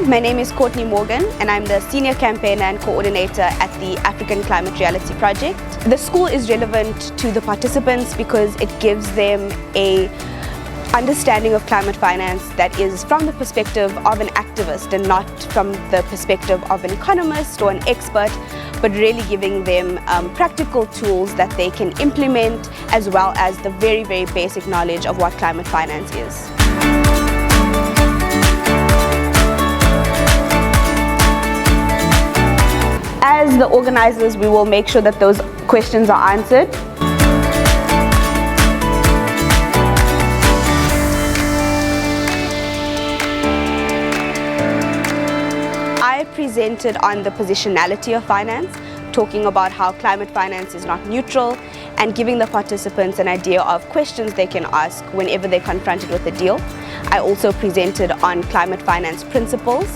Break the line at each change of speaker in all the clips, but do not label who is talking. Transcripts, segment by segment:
my name is Courtney Morgan and I'm the Senior Campaigner and Coordinator at the African Climate Reality Project. The school is relevant to the participants because it gives them a understanding of climate finance that is from the perspective of an activist and not from the perspective of an economist or an expert, but really giving them practical tools that they can implement, as well as the very, very basic knowledge of what climate finance is. As the organizers, we will make sure that those questions are answered. I presented on the positionality of finance, talking about how climate finance is not neutral and giving the participants an idea of questions they can ask whenever they're confronted with a deal. I also presented on climate finance principles,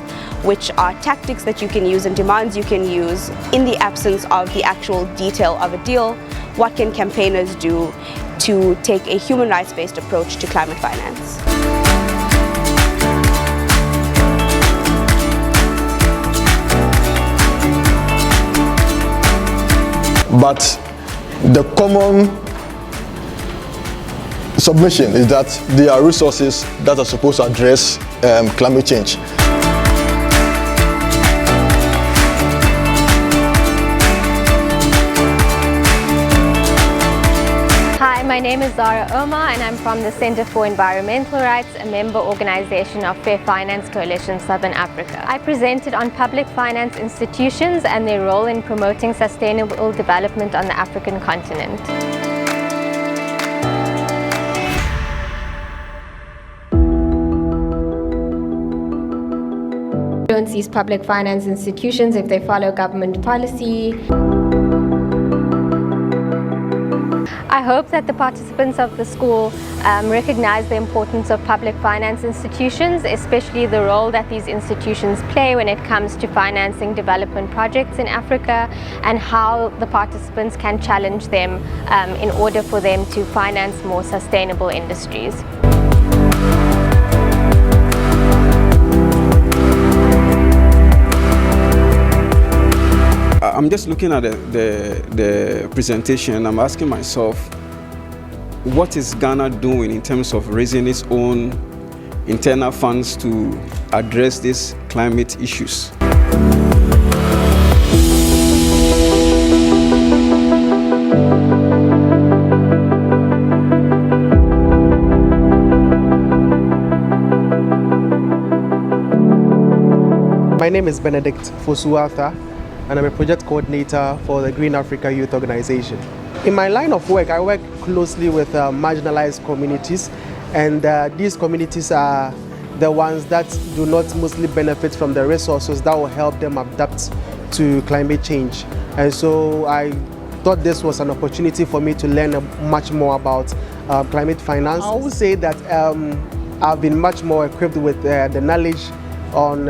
which are tactics that you can use and demands you can use in the absence of the actual detail of a deal. What can campaigners do to take a human rights-based approach to climate finance?
But the common submission is that there are resources that are supposed to address climate change.
Hi, my name is Zara Omar and I'm from the Center for Environmental Rights, a member organization of Fair Finance Coalition Southern Africa. I presented on public finance institutions and their role in promoting sustainable development on the African continent. These public finance institutions if they follow government policy. I hope that the participants of the school recognize the importance of public finance institutions, especially the role that these institutions play when it comes to financing development projects in Africa, and how the participants can challenge them in order for them to finance more sustainable industries.
I'm just looking at the presentation and I'm asking myself, what is Ghana doing in terms of raising its own internal funds to address these climate issues?
My name is Benedict Fosuatha, and I'm a project coordinator for the Green Africa Youth Organization. In my line of work, I work closely with marginalized communities, and these communities are the ones that do not mostly benefit from the resources that will help them adapt to climate change. And so I thought this was an opportunity for me to learn much more about climate finance. I would say that I've been much more equipped with the knowledge on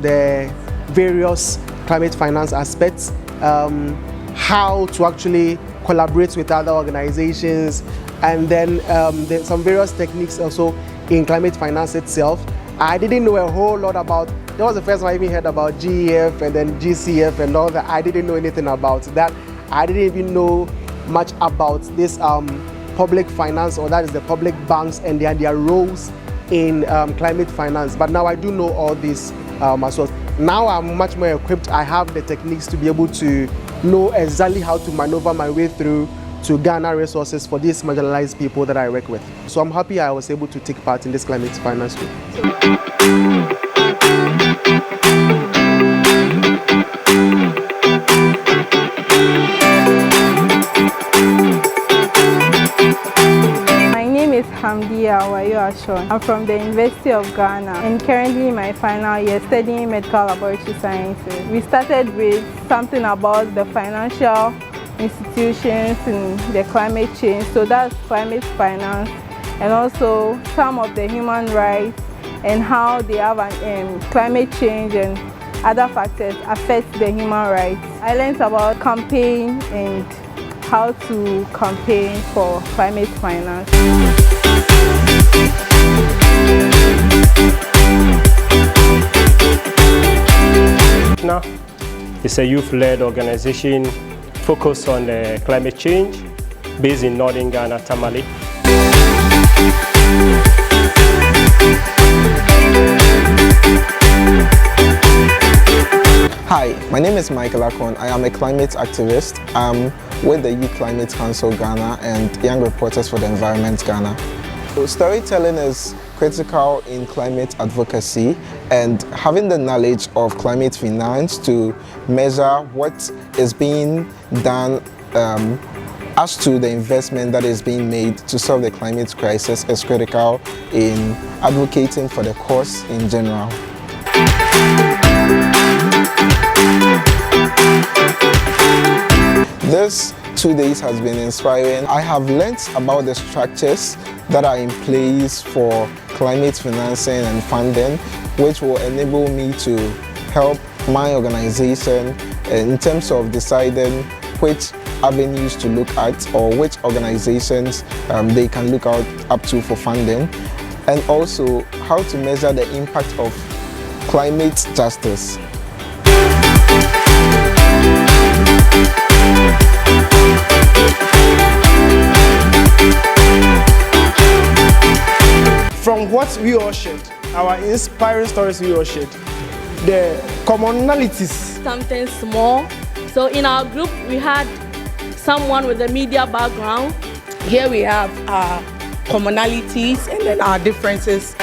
the various climate finance aspects, how to actually collaborate with other organizations, and then there's some various techniques also in climate finance itself. I didn't know a whole lot about, that was the first time I even heard about GEF and then GCF and all that. I didn't know anything about that. I didn't even know much about this public finance, or that is the public banks and their roles in climate finance. But now I do know all this as well. Now I'm much more equipped. I have the techniques to be able to know exactly how to maneuver my way through to garner resources for these marginalized people that I work with. So I'm happy I was able to take part in this climate finance group.
I'm from the University of Ghana and currently in my final year studying medical laboratory sciences. We started with something about the financial institutions and the climate change, so that's climate finance, and also some of the human rights and how they have climate change and other factors affect the human rights. I learned about campaign and how to campaign for climate finance.
It's a youth-led organization focused on climate change based in northern Ghana, Tamale.
Hi, my name is Michael Akon. I am a climate activist. I'm with the Youth Climate Council Ghana and Young Reporters for the Environment Ghana. So storytelling is critical in climate advocacy, and having the knowledge of climate finance to measure what is being done as to the investment that is being made to solve the climate crisis is critical in advocating for the cause in general. This 2 days has been inspiring. I have learned about the structures that are in place for climate financing and funding, which will enable me to help my organization in terms of deciding which avenues to look at or which organizations they can look out up to for funding, and also how to measure the impact of climate justice.
From what we all shared, our inspiring stories we all shared, the commonalities.
Something small. So in our group, we had someone with a media background. Here we have our commonalities and then our differences.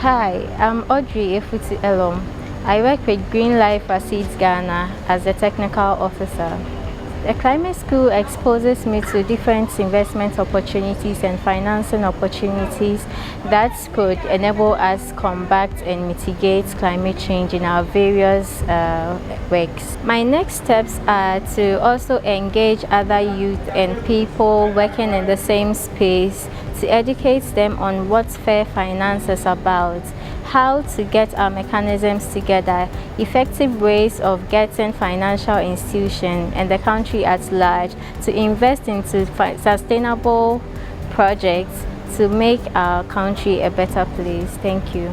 Hi, I'm Audrey Efuti Elom. I work with Green Life Seeds Ghana as a technical officer. The climate school exposes me to different investment opportunities and financing opportunities that could enable us combat and mitigate climate change in our various works. My next steps are to also engage other youth and people working in the same space to educate them on what fair finance is about, how to get our mechanisms together, effective ways of getting financial institutions and the country at large to invest into sustainable projects to make our country a better place. Thank you.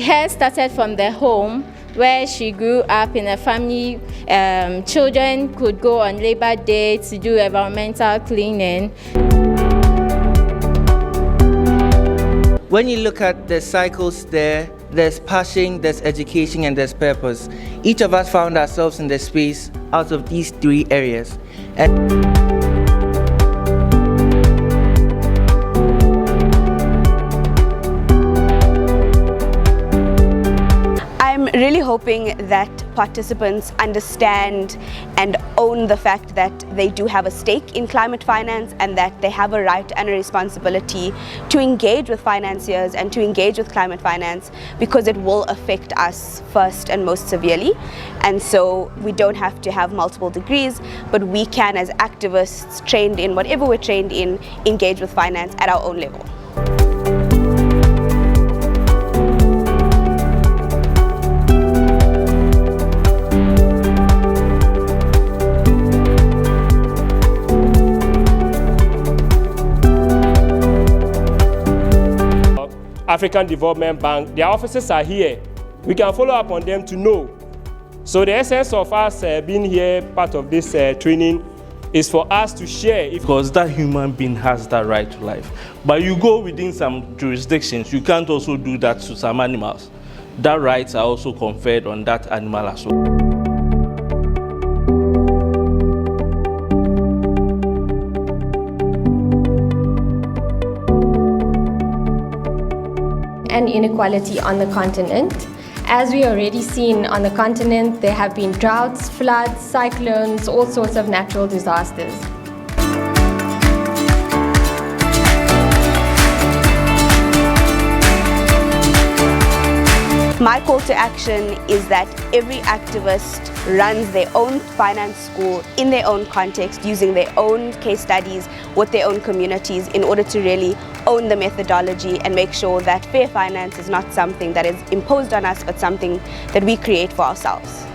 Hers started from the home where she grew up in a family. Children could go on Labor Day to do environmental cleaning.
When you look at the cycles there's passion, there's education, and there's purpose. Each of us found ourselves in the space out of these three areas.
I'm really hoping that participants understand and own the fact that they do have a stake in climate finance and that they have a right and a responsibility to engage with financiers and to engage with climate finance, because it will affect us first and most severely. And so we don't have to have multiple degrees, but we can, as activists trained in whatever we're trained in, engage with finance at our own level.
African Development Bank, their offices are here. We can follow up on them to know. So the essence of us being here, part of this training, is for us to share.
Because that human being has that right to life. But you go within some jurisdictions, you can't also do that to some animals. That rights are also conferred on that animal as well.
And inequality on the continent. As we already seen on the continent, there have been droughts, floods, cyclones, all sorts of natural disasters.
My call to action is that every activist runs their own finance school in their own context, using their own case studies with their own communities in order to really own the methodology and make sure that fair finance is not something that is imposed on us, but something that we create for ourselves.